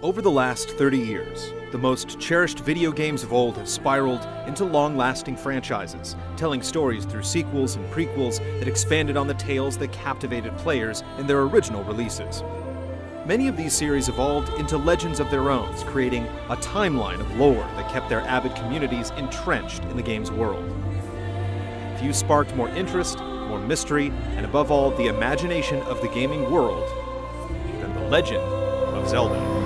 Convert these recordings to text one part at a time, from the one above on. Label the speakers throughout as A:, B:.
A: Over the last 30 years, the most cherished video games of old have spiraled into long-lasting franchises, telling stories through sequels and prequels that expanded on the tales that captivated players in their original releases. Many of these series evolved into legends of their own, creating a timeline of lore that kept their avid communities entrenched in the game's world. Few sparked more interest, more mystery, and above all, the imagination of the gaming world than The Legend of Zelda.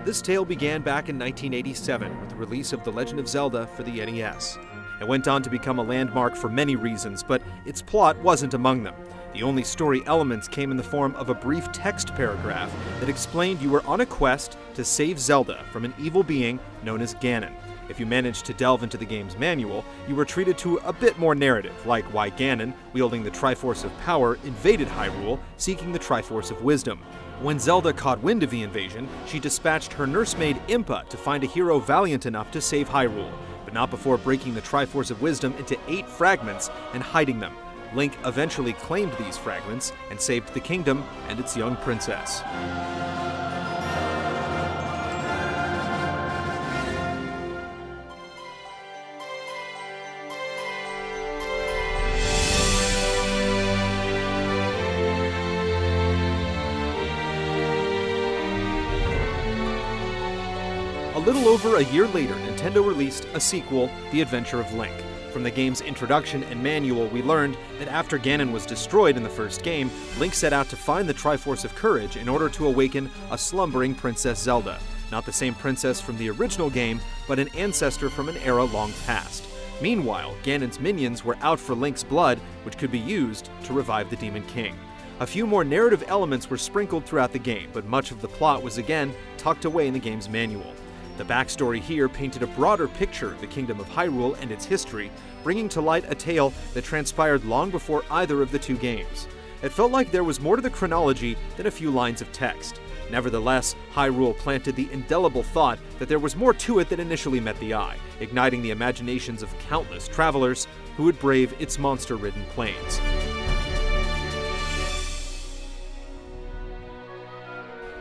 A: This tale began back in 1987 with the release of The Legend of Zelda for the NES. It went on to become a landmark for many reasons, but its plot wasn't among them. The only story elements came in the form of a brief text paragraph that explained you were on a quest to save Zelda from an evil being known as Ganon. If you managed to delve into the game's manual, you were treated to a bit more narrative, like why Ganon, wielding the Triforce of Power, invaded Hyrule, seeking the Triforce of Wisdom. When Zelda caught wind of the invasion, she dispatched her nursemaid Impa to find a hero valiant enough to save Hyrule, but not before breaking the Triforce of Wisdom into 8 fragments and hiding them. Link eventually claimed these fragments and saved the kingdom and its young princess. A little over a year later, Nintendo released a sequel, The Adventure of Link. From the game's introduction and manual, we learned that after Ganon was destroyed in the first game, Link set out to find the Triforce of Courage in order to awaken a slumbering Princess Zelda. Not the same princess from the original game, but an ancestor from an era long past. Meanwhile, Ganon's minions were out for Link's blood, which could be used to revive the Demon King. A few more narrative elements were sprinkled throughout the game, but much of the plot was again tucked away in the game's manual. The backstory here painted a broader picture of the Kingdom of Hyrule and its history, bringing to light a tale that transpired long before either of the two games. It felt like there was more to the chronology than a few lines of text. Nevertheless, Hyrule planted the indelible thought that there was more to it than initially met the eye, igniting the imaginations of countless travelers who would brave its monster-ridden plains.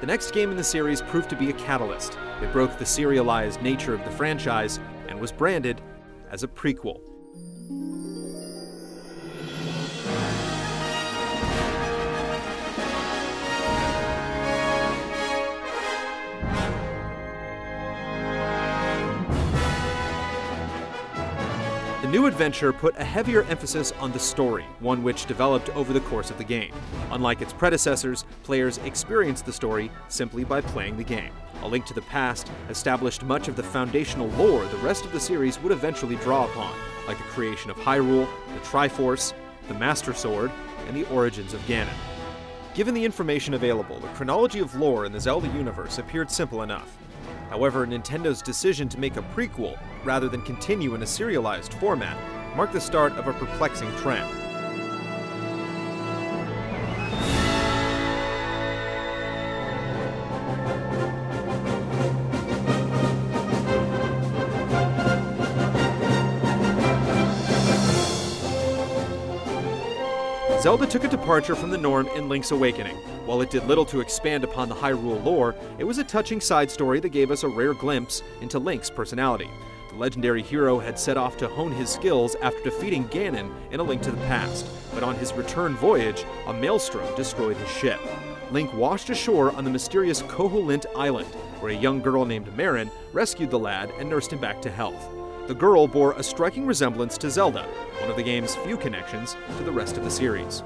A: The next game in the series proved to be a catalyst. It broke the serialized nature of the franchise and was branded as a prequel. The new adventure put a heavier emphasis on the story, one which developed over the course of the game. Unlike its predecessors, players experienced the story simply by playing the game. A Link to the Past established much of the foundational lore the rest of the series would eventually draw upon, like the creation of Hyrule, the Triforce, the Master Sword, and the origins of Ganon. Given the information available, the chronology of lore in the Zelda universe appeared simple enough. However, Nintendo's decision to make a prequel, rather than continue in a serialized format, marked the start of a perplexing trend. Zelda took a departure from the norm in Link's Awakening. While it did little to expand upon the Hyrule lore, it was a touching side story that gave us a rare glimpse into Link's personality. The legendary hero had set off to hone his skills after defeating Ganon in A Link to the Past, but on his return voyage, a maelstrom destroyed his ship. Link washed ashore on the mysterious Koholint Island, where a young girl named Marin rescued the lad and nursed him back to health. The girl bore a striking resemblance to Zelda, one of the game's few connections to the rest of the series.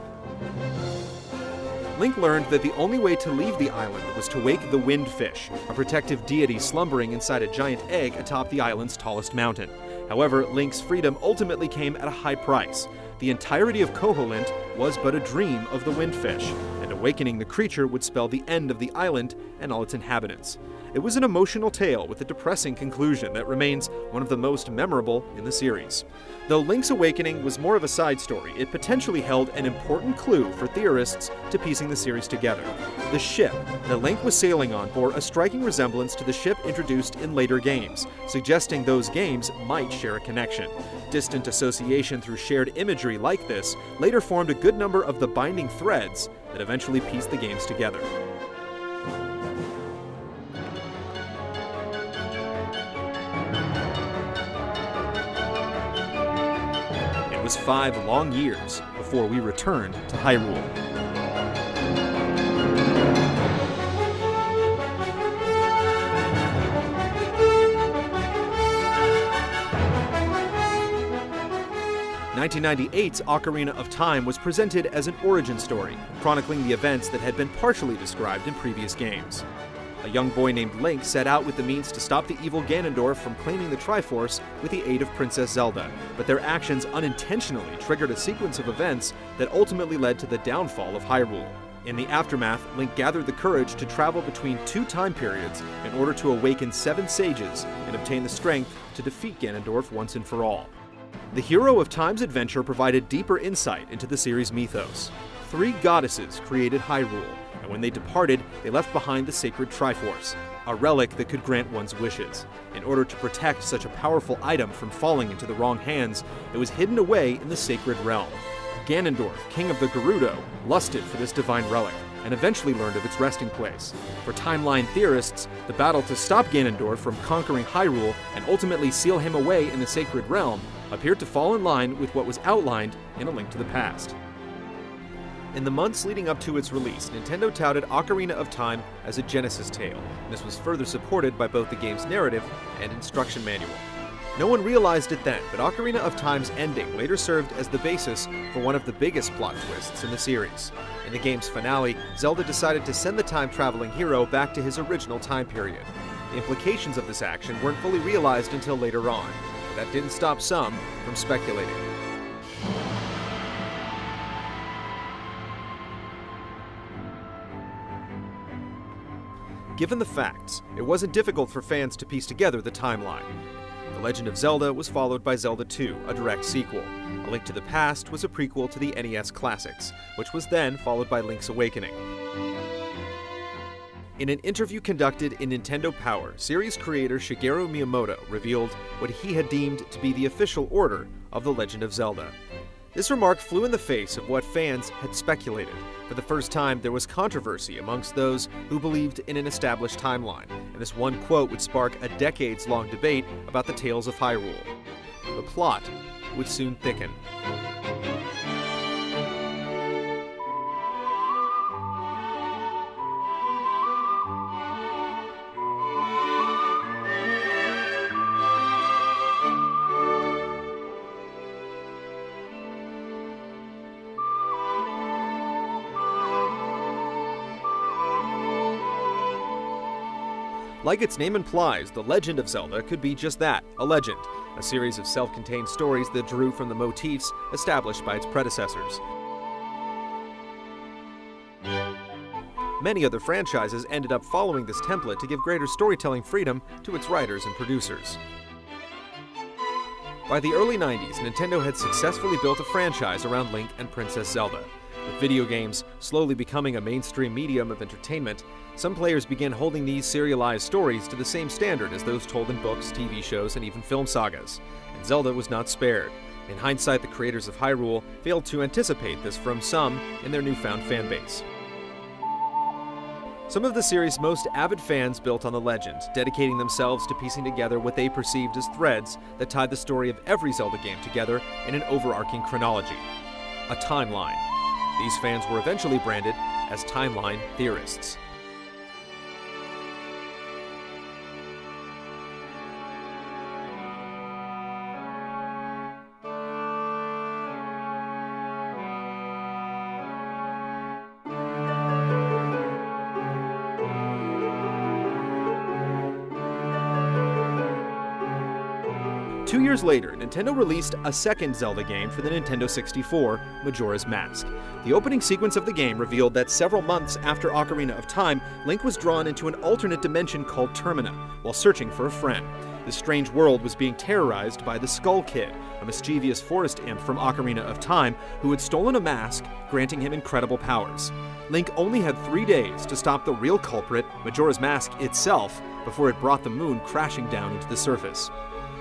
A: Link learned that the only way to leave the island was to wake the Windfish, a protective deity slumbering inside a giant egg atop the island's tallest mountain. However, Link's freedom ultimately came at a high price. The entirety of Koholint was but a dream of the windfish, and awakening the creature would spell the end of the island and all its inhabitants. It was an emotional tale with a depressing conclusion that remains one of the most memorable in the series. Though Link's awakening was more of a side story, it potentially held an important clue for theorists to piecing the series together. The ship that Link was sailing on bore a striking resemblance to the ship introduced in later games, suggesting those games might share a connection. Distant association through shared imagery like this later formed a good number of the binding threads that eventually pieced the games together. It was 5 long years before we returned to Hyrule. In 1998's Ocarina of Time was presented as an origin story, chronicling the events that had been partially described in previous games. A young boy named Link set out with the means to stop the evil Ganondorf from claiming the Triforce with the aid of Princess Zelda, but their actions unintentionally triggered a sequence of events that ultimately led to the downfall of Hyrule. In the aftermath, Link gathered the courage to travel between 2 time periods in order to awaken 7 sages and obtain the strength to defeat Ganondorf once and for all. The Hero of Time's adventure provided deeper insight into the series' mythos. 3 goddesses created Hyrule, and when they departed, they left behind the sacred Triforce, a relic that could grant one's wishes. In order to protect such a powerful item from falling into the wrong hands, it was hidden away in the sacred realm. Ganondorf, king of the Gerudo, lusted for this divine relic, and eventually learned of its resting place. For timeline theorists, the battle to stop Ganondorf from conquering Hyrule and ultimately seal him away in the sacred realm appeared to fall in line with what was outlined in A Link to the Past. In the months leading up to its release, Nintendo touted Ocarina of Time as a Genesis tale, and this was further supported by both the game's narrative and instruction manual. No one realized it then, but Ocarina of Time's ending later served as the basis for one of the biggest plot twists in the series. In the game's finale, Zelda decided to send the time-traveling hero back to his original time period. The implications of this action weren't fully realized until later on, but that didn't stop some from speculating. Given the facts, it wasn't difficult for fans to piece together the timeline. The Legend of Zelda was followed by Zelda 2, a direct sequel. A Link to the Past was a prequel to the NES classics, which was then followed by Link's Awakening. In an interview conducted in Nintendo Power, series creator Shigeru Miyamoto revealed what he had deemed to be the official order of The Legend of Zelda. This remark flew in the face of what fans had speculated. For the first time, there was controversy amongst those who believed in an established timeline, and this one quote would spark a decades-long debate about the tales of Hyrule. The plot would soon thicken. Like its name implies, The Legend of Zelda could be just that, a legend, a series of self-contained stories that drew from the motifs established by its predecessors. Many other franchises ended up following this template to give greater storytelling freedom to its writers and producers. By the early 90s, Nintendo had successfully built a franchise around Link and Princess Zelda. With video games slowly becoming a mainstream medium of entertainment, some players began holding these serialized stories to the same standard as those told in books, TV shows, and even film sagas. And Zelda was not spared. In hindsight, the creators of Hyrule failed to anticipate this from some in their newfound fanbase. Some of the series' most avid fans built on the legend, dedicating themselves to piecing together what they perceived as threads that tied the story of every Zelda game together in an overarching chronology, a timeline. These fans were eventually branded as timeline theorists. 2 years later, Nintendo released a second Zelda game for the Nintendo 64, Majora's Mask. The opening sequence of the game revealed that several months after Ocarina of Time, Link was drawn into an alternate dimension called Termina, while searching for a friend. This strange world was being terrorized by the Skull Kid, a mischievous forest imp from Ocarina of Time who had stolen a mask, granting him incredible powers. Link only had 3 days to stop the real culprit, Majora's Mask itself, before it brought the moon crashing down into the surface.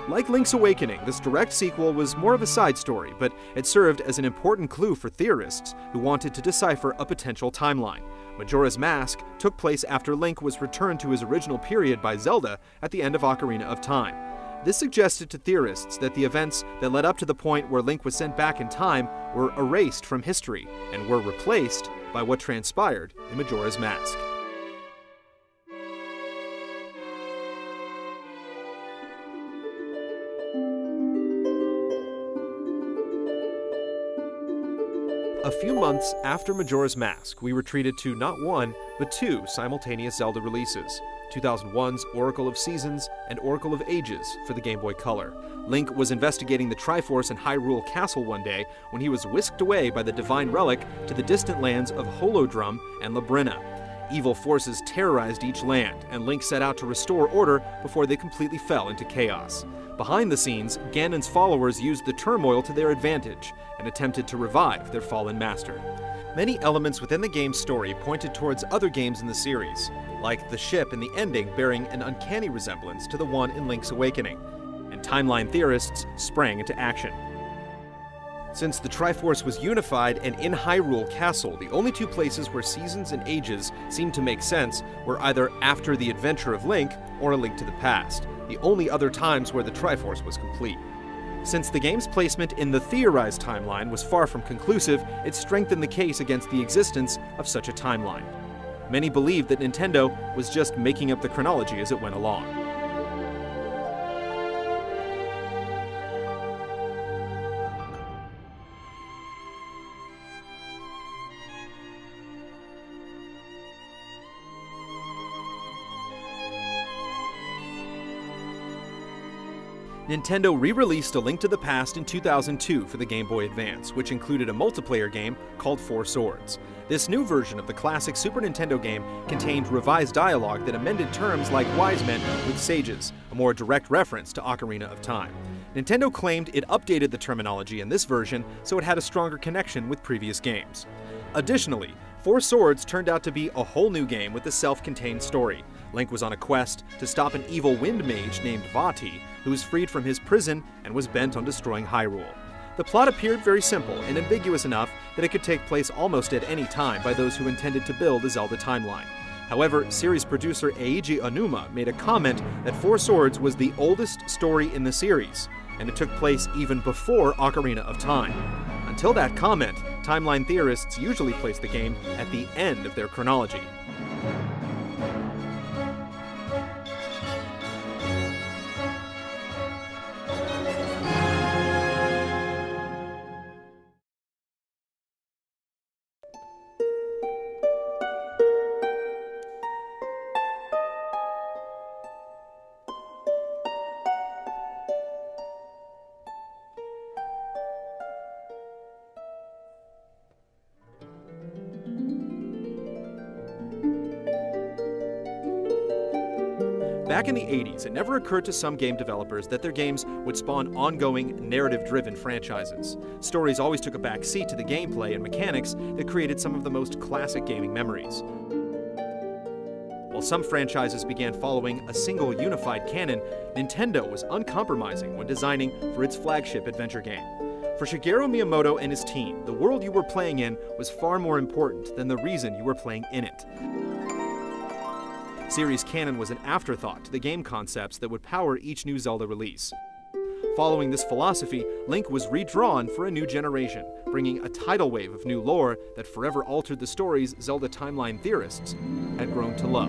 A: Like Link's Awakening, this direct sequel was more of a side story, but it served as an important clue for theorists who wanted to decipher a potential timeline. Majora's Mask took place after Link was returned to his original period by Zelda at the end of Ocarina of Time. This suggested to theorists that the events that led up to the point where Link was sent back in time were erased from history and were replaced by what transpired in Majora's Mask. A few months after Majora's Mask, we were treated to not one, but two simultaneous Zelda releases, 2001's Oracle of Seasons and Oracle of Ages for the Game Boy Color. Link was investigating the Triforce in Hyrule Castle one day when he was whisked away by the Divine Relic to the distant lands of Holodrum and Labrynna. Evil forces terrorized each land, and Link set out to restore order before they completely fell into chaos. Behind the scenes, Ganon's followers used the turmoil to their advantage and attempted to revive their fallen master. Many elements within the game's story pointed towards other games in the series, like the ship in the ending bearing an uncanny resemblance to the one in Link's Awakening, and timeline theorists sprang into action. Since the Triforce was unified and in Hyrule Castle, the only two places where Seasons and Ages seemed to make sense were either after the adventure of Link or A Link to the Past, the only other times where the Triforce was complete. Since the game's placement in the theorized timeline was far from conclusive, it strengthened the case against the existence of such a timeline. Many believed that Nintendo was just making up the chronology as it went along. Nintendo re-released A Link to the Past in 2002 for the Game Boy Advance, which included a multiplayer game called Four Swords. This new version of the classic Super Nintendo game contained revised dialogue that amended terms like wise men with sages, a more direct reference to Ocarina of Time. Nintendo claimed it updated the terminology in this version so it had a stronger connection with previous games. Additionally, Four Swords turned out to be a whole new game with a self-contained story. Link was on a quest to stop an evil wind mage named Vati, who was freed from his prison and was bent on destroying Hyrule. The plot appeared very simple and ambiguous enough that it could take place almost at any time by those who intended to build a Zelda timeline. However, series producer Eiji Aonuma made a comment that Four Swords was the oldest story in the series, and it took place even before Ocarina of Time. Until that comment, timeline theorists usually place the game at the end of their chronology. Back in the 80s, it never occurred to some game developers that their games would spawn ongoing, narrative-driven franchises. Stories always took a back seat to the gameplay and mechanics that created some of the most classic gaming memories. While some franchises began following a single unified canon, Nintendo was uncompromising when designing for its flagship adventure game. For Shigeru Miyamoto and his team, the world you were playing in was far more important than the reason you were playing in it. Series canon was an afterthought to the game concepts that would power each new Zelda release. Following this philosophy, Link was redrawn for a new generation, bringing a tidal wave of new lore that forever altered the stories Zelda timeline theorists had grown to love.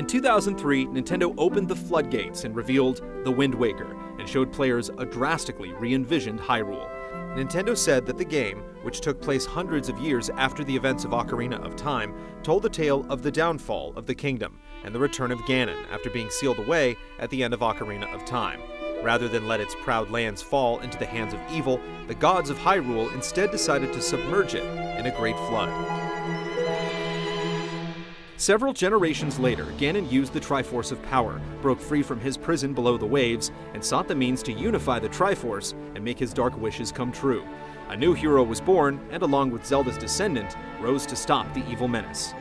A: In 2003, Nintendo opened the floodgates and revealed The Wind Waker, and showed players a drastically re-envisioned Hyrule. Nintendo said that the game, which took place hundreds of years after the events of Ocarina of Time, told the tale of the downfall of the kingdom and the return of Ganon after being sealed away at the end of Ocarina of Time. Rather than let its proud lands fall into the hands of evil, the gods of Hyrule instead decided to submerge it in a great flood. Several generations later, Ganon used the Triforce of Power, broke free from his prison below the waves, and sought the means to unify the Triforce and make his dark wishes come true. A new hero was born, and along with Zelda's descendant, rose to stop the evil menace.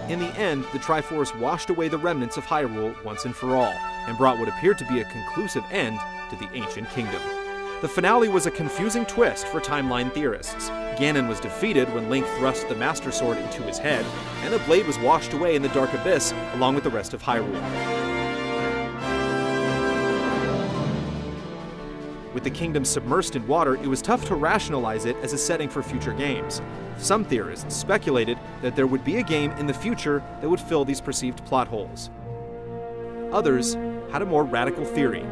A: In the end, the Triforce washed away the remnants of Hyrule once and for all, and brought what appeared to be a conclusive end to the ancient kingdom. The finale was a confusing twist for timeline theorists. Ganon was defeated when Link thrust the Master Sword into his head, and the blade was washed away in the Dark Abyss along with the rest of Hyrule. With the kingdom submersed in water, it was tough to rationalize it as a setting for future games. Some theorists speculated that there would be a game in the future that would fill these perceived plot holes. Others had a more radical theory.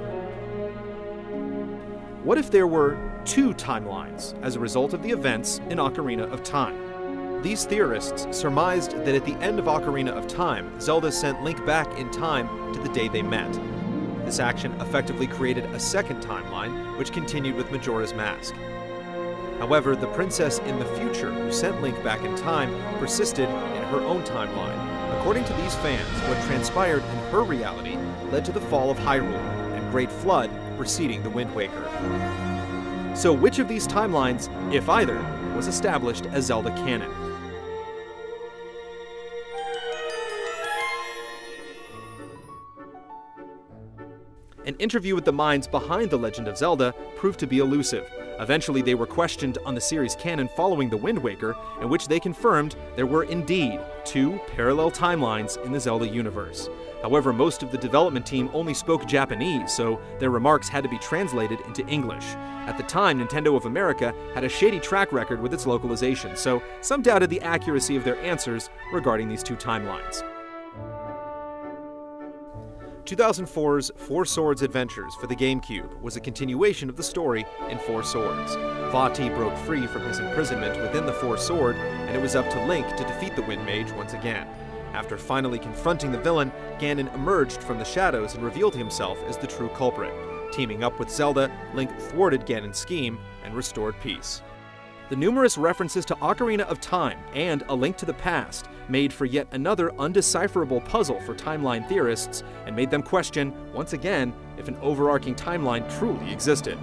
A: What if there were two timelines as a result of the events in Ocarina of Time? These theorists surmised that at the end of Ocarina of Time, Zelda sent Link back in time to the day they met. This action effectively created a second timeline, which continued with Majora's Mask. However, the princess in the future who sent Link back in time persisted in her own timeline. According to these fans, what transpired in her reality led to the fall of Hyrule and Great Flood preceding the Wind Waker. So which of these timelines, if either, was established as Zelda canon? An interview with the minds behind The Legend of Zelda proved to be elusive. Eventually, they were questioned on the series canon following The Wind Waker, in which they confirmed there were indeed two parallel timelines in the Zelda universe. However, most of the development team only spoke Japanese, so their remarks had to be translated into English. At the time, Nintendo of America had a shady track record with its localization, so some doubted the accuracy of their answers regarding these two timelines. 2004's Four Swords Adventures for the GameCube was a continuation of the story in Four Swords. Vati broke free from his imprisonment within the Four Sword, and it was up to Link to defeat the Wind Mage once again. After finally confronting the villain, Ganon emerged from the shadows and revealed himself as the true culprit. Teaming up with Zelda, Link thwarted Ganon's scheme and restored peace. The numerous references to Ocarina of Time and A Link to the Past made for yet another undecipherable puzzle for timeline theorists and made them question, once again, if an overarching timeline truly existed.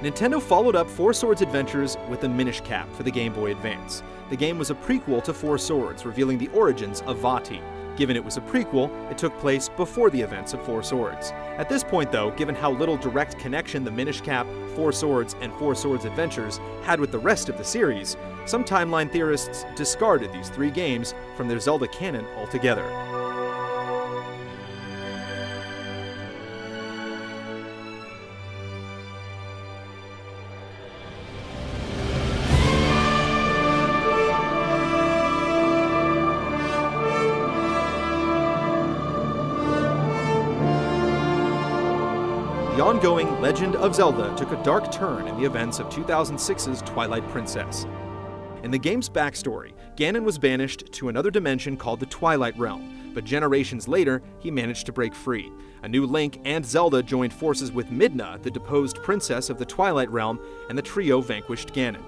A: Nintendo followed up Four Swords Adventures with a Minish Cap for the Game Boy Advance. The game was a prequel to Four Swords, revealing the origins of Vati. Given it was a prequel, it took place before the events of Four Swords. At this point though, given how little direct connection the Minish Cap, Four Swords, and Four Swords Adventures had with the rest of the series, some timeline theorists discarded these three games from their Zelda canon altogether. The ongoing Legend of Zelda took a dark turn in the events of 2006's Twilight Princess. In the game's backstory, Ganon was banished to another dimension called the Twilight Realm, but generations later, he managed to break free. A new Link and Zelda joined forces with Midna, the deposed princess of the Twilight Realm, and the trio vanquished Ganon.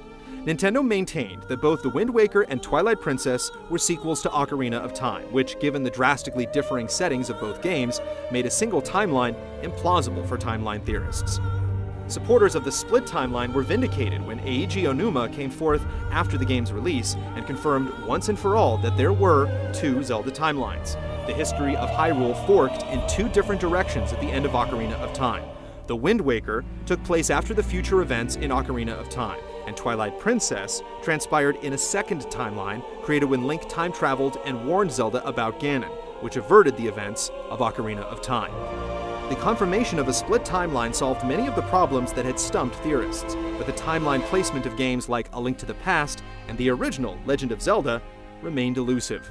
A: Nintendo maintained that both The Wind Waker and Twilight Princess were sequels to Ocarina of Time, which, given the drastically differing settings of both games, made a single timeline implausible for timeline theorists. Supporters of the split timeline were vindicated when Eiji Onuma came forth after the game's release and confirmed once and for all that there were two Zelda timelines. The history of Hyrule forked in two different directions at the end of Ocarina of Time. The Wind Waker took place after the future events in Ocarina of Time, and Twilight Princess transpired in a second timeline created when Link time traveled and warned Zelda about Ganon, which averted the events of Ocarina of Time. The confirmation of a split timeline solved many of the problems that had stumped theorists, but the timeline placement of games like A Link to the Past and the original Legend of Zelda remained elusive.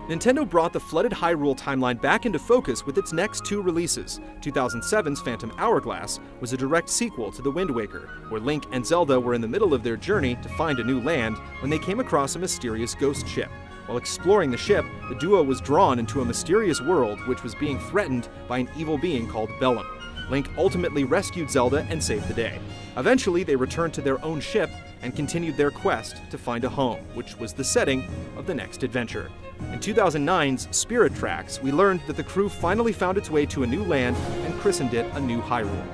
A: Nintendo brought the flooded Hyrule timeline back into focus with its next two releases. 2007's Phantom Hourglass was a direct sequel to The Wind Waker, where Link and Zelda were in the middle of their journey to find a new land when they came across a mysterious ghost ship. While exploring the ship, the duo was drawn into a mysterious world which was being threatened by an evil being called Bellum. Link ultimately rescued Zelda and saved the day. Eventually, they returned to their own ship and continued their quest to find a home, which was the setting of the next adventure. In 2009's Spirit Tracks, we learned that the crew finally found its way to a new land and christened it a New Hyrule.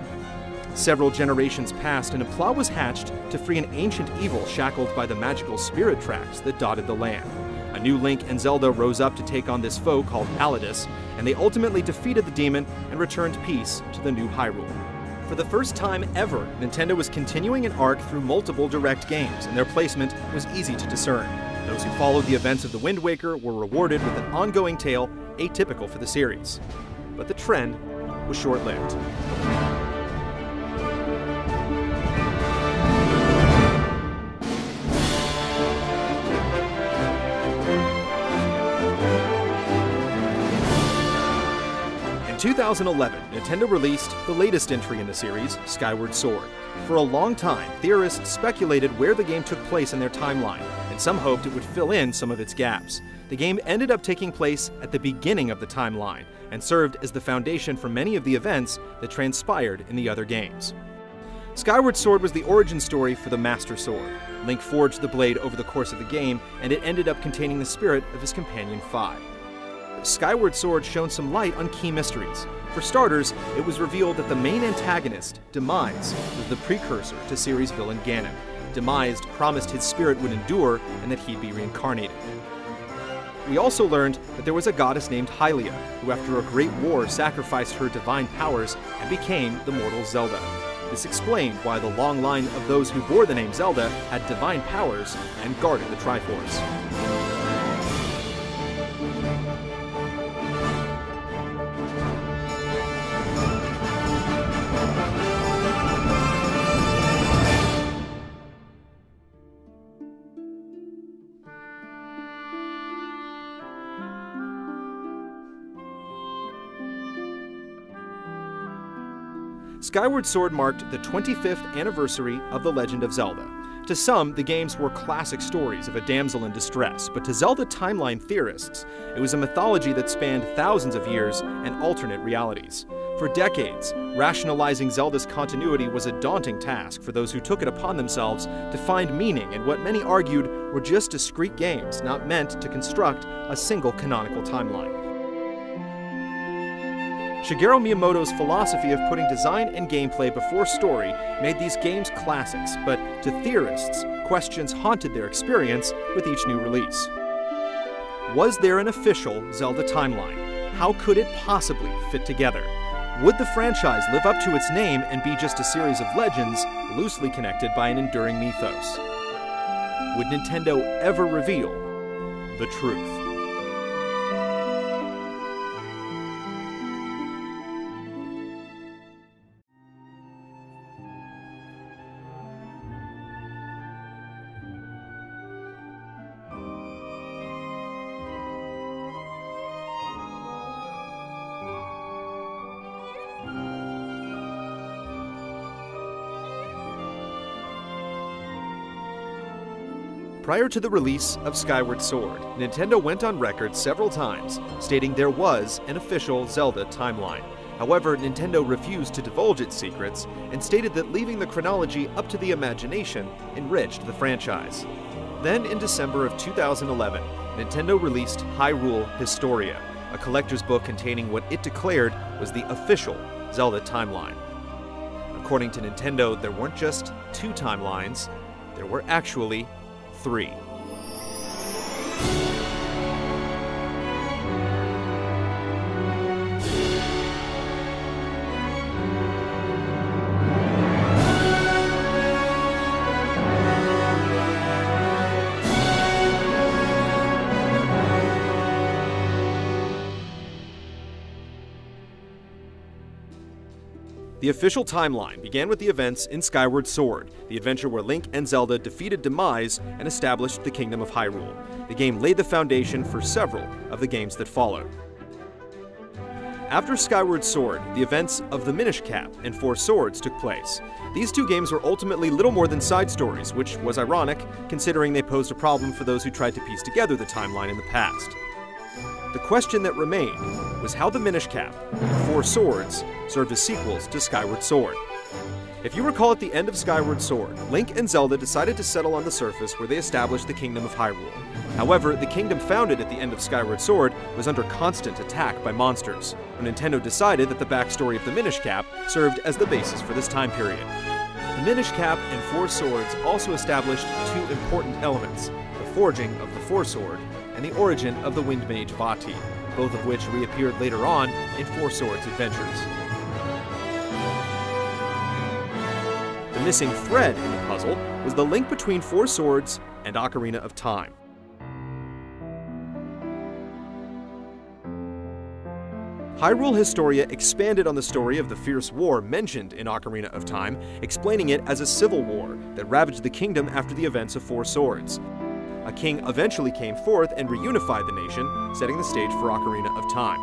A: Several generations passed and a plot was hatched to free an ancient evil shackled by the magical spirit tracks that dotted the land. A new Link and Zelda rose up to take on this foe called Alidus, and they ultimately defeated the demon and returned peace to the New Hyrule. For the first time ever, Nintendo was continuing an arc through multiple direct games, and their placement was easy to discern. Those who followed the events of The Wind Waker were rewarded with an ongoing tale atypical for the series. But the trend was short-lived. In 2011, Nintendo released the latest entry in the series, Skyward Sword. For a long time, theorists speculated where the game took place in their timeline, and some hoped it would fill in some of its gaps. The game ended up taking place at the beginning of the timeline, and served as the foundation for many of the events that transpired in the other games. Skyward Sword was the origin story for the Master Sword. Link forged the blade over the course of the game, and it ended up containing the spirit of his companion Fi. Skyward Sword shone some light on key mysteries. For starters, it was revealed that the main antagonist, Demise, was the precursor to series villain Ganon. Demise promised his spirit would endure and that he'd be reincarnated. We also learned that there was a goddess named Hylia, who after a great war sacrificed her divine powers and became the mortal Zelda. This explained why the long line of those who bore the name Zelda had divine powers and guarded the Triforce. Skyward Sword marked the 25th anniversary of The Legend of Zelda. To some, the games were classic stories of a damsel in distress, but to Zelda timeline theorists, it was a mythology that spanned thousands of years and alternate realities. For decades, rationalizing Zelda's continuity was a daunting task for those who took it upon themselves to find meaning in what many argued were just discrete games not meant to construct a single canonical timeline. Shigeru Miyamoto's philosophy of putting design and gameplay before story made these games classics, but to theorists, questions haunted their experience with each new release. Was there an official Zelda timeline? How could it possibly fit together? Would the franchise live up to its name and be just a series of legends loosely connected by an enduring mythos? Would Nintendo ever reveal the truth? Prior to the release of Skyward Sword, Nintendo went on record several times stating there was an official Zelda timeline. However, Nintendo refused to divulge its secrets and stated that leaving the chronology up to the imagination enriched the franchise. Then, in December of 2011, Nintendo released Hyrule Historia, a collector's book containing what it declared was the official Zelda timeline. According to Nintendo, there weren't just two timelines, there were actually 3. The official timeline began with the events in Skyward Sword, the adventure where Link and Zelda defeated Demise and established the Kingdom of Hyrule. The game laid the foundation for several of the games that followed. After Skyward Sword, the events of the Minish Cap and Four Swords took place. These two games were ultimately little more than side stories, which was ironic, considering they posed a problem for those who tried to piece together the timeline in the past. The question that remained was how the Minish Cap and Four Swords served as sequels to Skyward Sword. If you recall, at the end of Skyward Sword, Link and Zelda decided to settle on the surface where they established the Kingdom of Hyrule. However, the kingdom founded at the end of Skyward Sword was under constant attack by monsters. Nintendo decided that the backstory of the Minish Cap served as the basis for this time period. The Minish Cap and Four Swords also established two important elements: the forging of the Four Sword and the origin of the Wind Mage Vati, both of which reappeared later on in Four Swords adventures. The missing thread in the puzzle was the link between Four Swords and Ocarina of Time. Hyrule Historia expanded on the story of the fierce war mentioned in Ocarina of Time, explaining it as a civil war that ravaged the kingdom after the events of Four Swords. A king eventually came forth and reunified the nation, setting the stage for Ocarina of Time.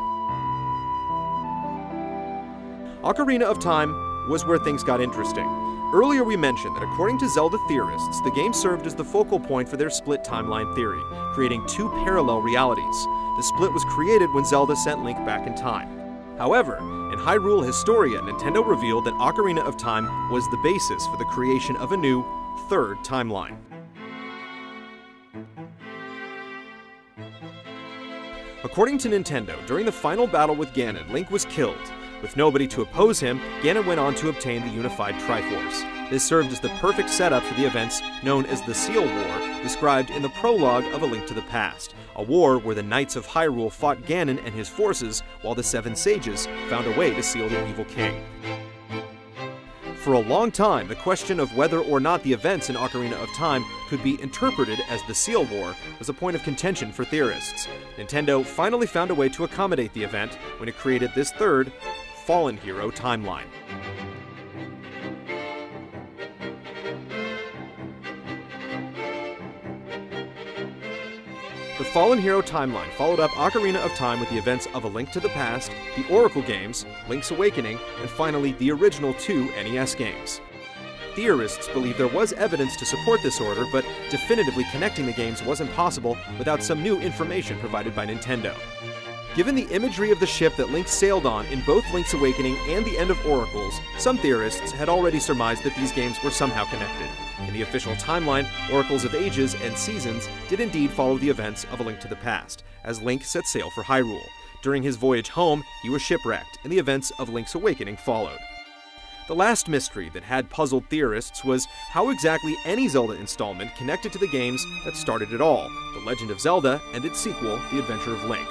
A: Ocarina of Time was where things got interesting. Earlier we mentioned that according to Zelda theorists, the game served as the focal point for their split timeline theory, creating two parallel realities. The split was created when Zelda sent Link back in time. However, in Hyrule Historia, Nintendo revealed that Ocarina of Time was the basis for the creation of a new, third timeline. According to Nintendo, during the final battle with Ganon, Link was killed. With nobody to oppose him, Ganon went on to obtain the unified Triforce. This served as the perfect setup for the events known as the Seal War, described in the prologue of A Link to the Past, a war where the Knights of Hyrule fought Ganon and his forces, while the Seven Sages found a way to seal the evil king. For a long time, the question of whether or not the events in Ocarina of Time could be interpreted as the Seal War was a point of contention for theorists. Nintendo finally found a way to accommodate the event when it created this third, Fallen Hero timeline. The Fallen Hero timeline followed up Ocarina of Time with the events of A Link to the Past, the Oracle games, Link's Awakening, and finally the original two NES games. Theorists believe there was evidence to support this order, but definitively connecting the games wasn't possible without some new information provided by Nintendo. Given the imagery of the ship that Link sailed on in both Link's Awakening and the end of Oracles, some theorists had already surmised that these games were somehow connected. In the official timeline, Oracles of Ages and Seasons did indeed follow the events of A Link to the Past, as Link set sail for Hyrule. During his voyage home, he was shipwrecked, and the events of Link's Awakening followed. The last mystery that had puzzled theorists was how exactly any Zelda installment connected to the games that started it all, The Legend of Zelda and its sequel, The Adventure of Link.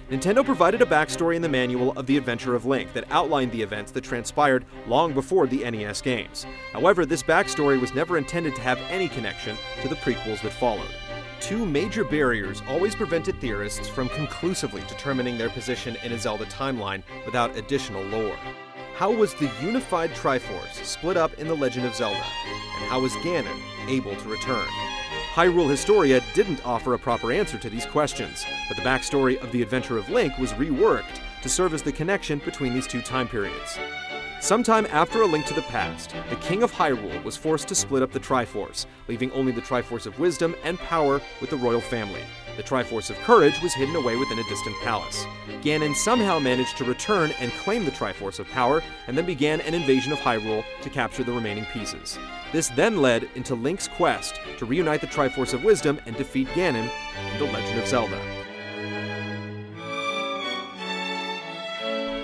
A: Nintendo provided a backstory in the manual of The Adventure of Link that outlined the events that transpired long before the NES games. However, this backstory was never intended to have any connection to the prequels that followed. Two major barriers always prevented theorists from conclusively determining their position in a Zelda timeline without additional lore. How was the unified Triforce split up in The Legend of Zelda? And how was Ganon able to return? Hyrule Historia didn't offer a proper answer to these questions, but the backstory of The Adventure of Link was reworked to serve as the connection between these two time periods. Sometime after A Link to the Past, the King of Hyrule was forced to split up the Triforce, leaving only the Triforce of Wisdom and Power with the royal family. The Triforce of Courage was hidden away within a distant palace. Ganon somehow managed to return and claim the Triforce of Power, and then began an invasion of Hyrule to capture the remaining pieces. This then led into Link's quest to reunite the Triforce of Wisdom and defeat Ganon in The Legend of Zelda.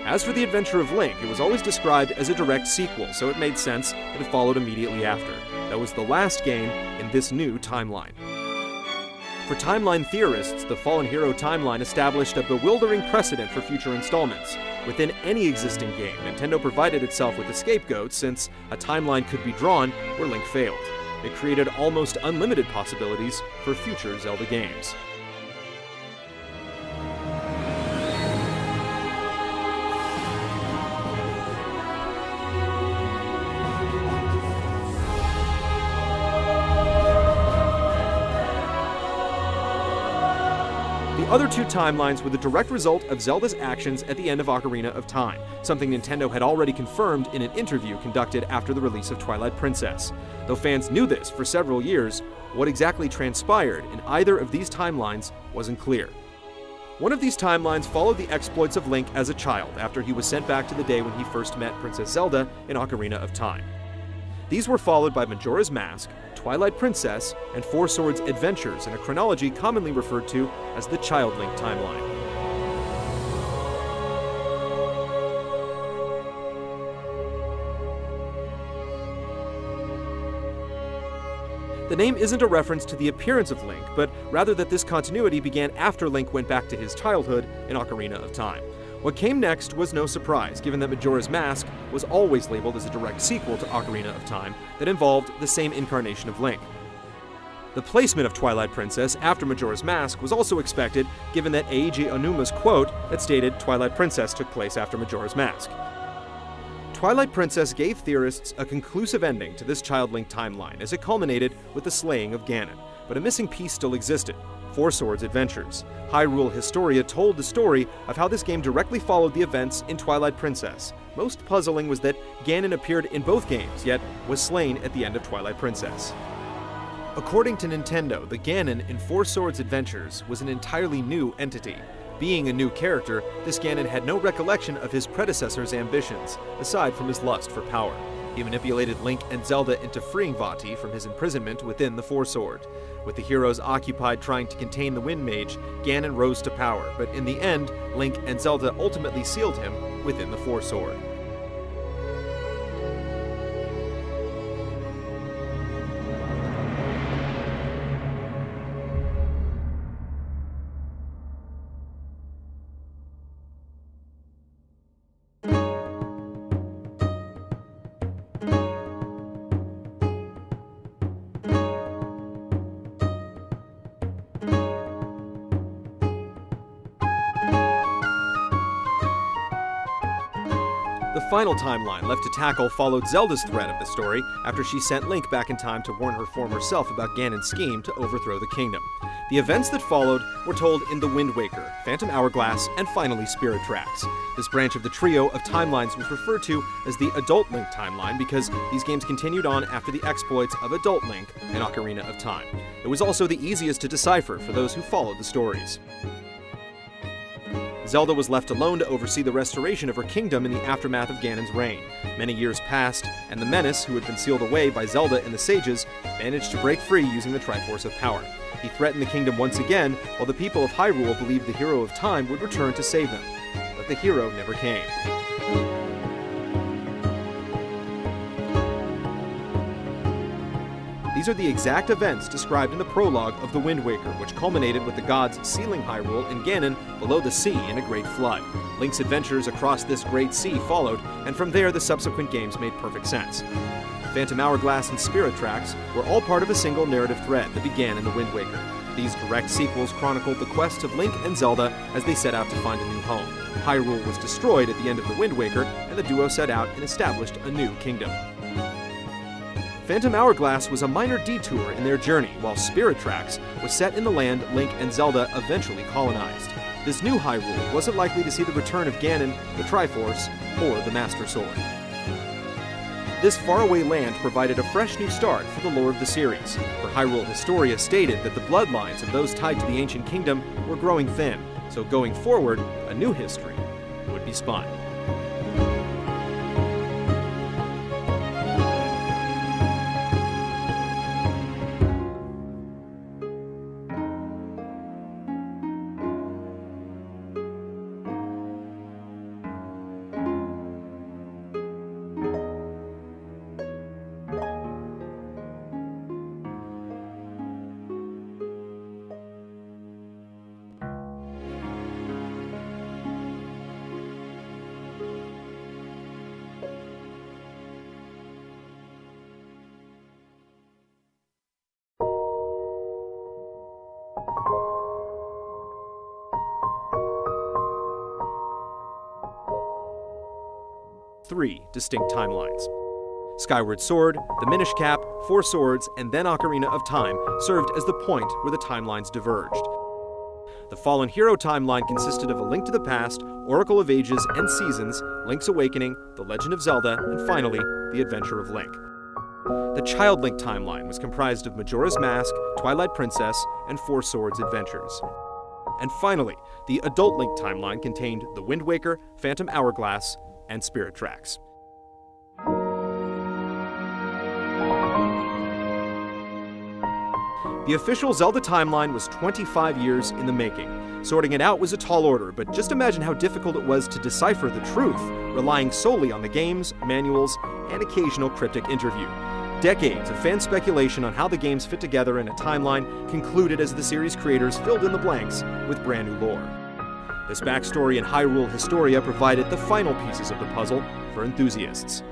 A: As for The Adventure of Link, it was always described as a direct sequel, so it made sense that it followed immediately after. That was the last game in this new timeline. For timeline theorists, the Fallen Hero timeline established a bewildering precedent for future installments. Within any existing game, Nintendo provided itself with a scapegoat since a timeline could be drawn where Link failed. It created almost unlimited possibilities for future Zelda games. other two timelines were the direct result of Zelda's actions at the end of Ocarina of Time, something Nintendo had already confirmed in an interview conducted after the release of Twilight Princess. Though fans knew this for several years, what exactly transpired in either of these timelines wasn't clear. One of these timelines followed the exploits of Link as a child after he was sent back to the day when he first met Princess Zelda in Ocarina of Time. These were followed by Majora's Mask, Twilight Princess, and Four Swords Adventures in a chronology commonly referred to as the Child Link timeline. The name isn't a reference to the appearance of Link, but rather that this continuity began after Link went back to his childhood in Ocarina of Time. What came next was no surprise, given that Majora's Mask was always labeled as a direct sequel to Ocarina of Time that involved the same incarnation of Link. The placement of Twilight Princess after Majora's Mask was also expected, given that Eiji Onuma's quote that stated Twilight Princess took place after Majora's Mask. Twilight Princess gave theorists a conclusive ending to this Child Link timeline as it culminated with the slaying of Ganon, but a missing piece still existed: Four Swords Adventures. Hyrule Historia told the story of how this game directly followed the events in Twilight Princess. Most puzzling was that Ganon appeared in both games, yet was slain at the end of Twilight Princess. According to Nintendo, the Ganon in Four Swords Adventures was an entirely new entity. Being a new character, this Ganon had no recollection of his predecessor's ambitions, aside from his lust for power. He manipulated Link and Zelda into freeing Vati from his imprisonment within the Four Sword. With the heroes occupied trying to contain the Wind Mage, Ganon rose to power, but in the end, Link and Zelda ultimately sealed him within the Four Sword. The final timeline left to tackle followed Zelda's thread of the story after she sent Link back in time to warn her former self about Ganon's scheme to overthrow the kingdom. The events that followed were told in The Wind Waker, Phantom Hourglass, and finally Spirit Tracks. This branch of the trio of timelines was referred to as the Adult Link timeline because these games continued on after the exploits of Adult Link in Ocarina of Time. It was also the easiest to decipher for those who followed the stories. Zelda was left alone to oversee the restoration of her kingdom in the aftermath of Ganon's reign. Many years passed, and the menace, who had been sealed away by Zelda and the sages, managed to break free using the Triforce of Power. He threatened the kingdom once again, while the people of Hyrule believed the Hero of Time would return to save them. But the hero never came. These are the exact events described in the prologue of The Wind Waker, which culminated with the gods sealing Hyrule and Ganon below the sea in a great flood. Link's adventures across this great sea followed, and from there the subsequent games made perfect sense. Phantom Hourglass and Spirit Tracks were all part of a single narrative thread that began in The Wind Waker. These direct sequels chronicled the quest of Link and Zelda as they set out to find a new home. Hyrule was destroyed at the end of The Wind Waker, and the duo set out and established a new kingdom. Phantom Hourglass was a minor detour in their journey, while Spirit Tracks was set in the land Link and Zelda eventually colonized. This new Hyrule wasn't likely to see the return of Ganon, the Triforce, or the Master Sword. This faraway land provided a fresh new start for the lore of the series, for Hyrule Historia stated that the bloodlines of those tied to the ancient kingdom were growing thin, so going forward, a new history would be spun. Three distinct timelines. Skyward Sword, the Minish Cap, Four Swords, and then Ocarina of Time served as the point where the timelines diverged. The Fallen Hero timeline consisted of A Link to the Past, Oracle of Ages and Seasons, Link's Awakening, The Legend of Zelda, and finally, The Adventure of Link. The Child Link timeline was comprised of Majora's Mask, Twilight Princess, and Four Swords Adventures. And finally, the Adult Link timeline contained The Wind Waker, Phantom Hourglass, and Spirit Tracks. The official Zelda timeline was 25 years in the making. Sorting it out was a tall order, but just imagine how difficult it was to decipher the truth, relying solely on the games, manuals, and occasional cryptic interview. Decades of fan speculation on how the games fit together in a timeline concluded as the series creators filled in the blanks with brand new lore. This backstory in Hyrule Historia provided the final pieces of the puzzle for enthusiasts.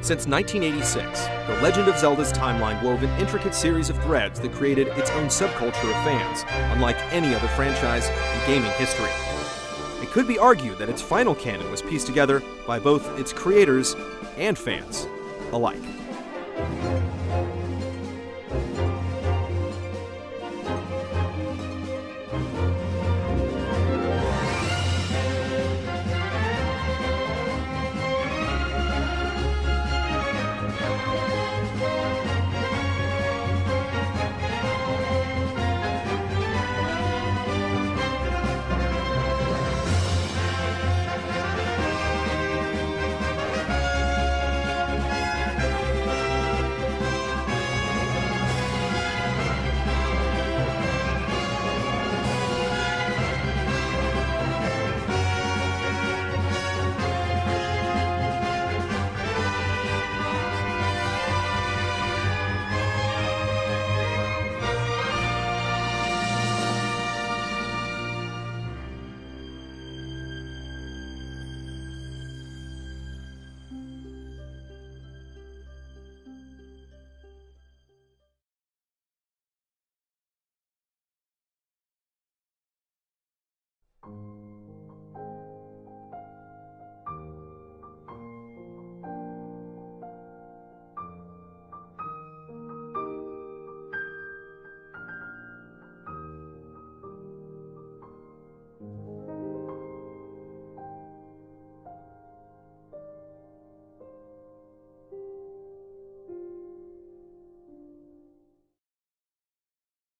A: Since 1986, The Legend of Zelda's timeline wove an intricate series of threads that created its own subculture of fans, unlike any other franchise in gaming history. It could be argued that its final canon was pieced together by both its creators and fans alike.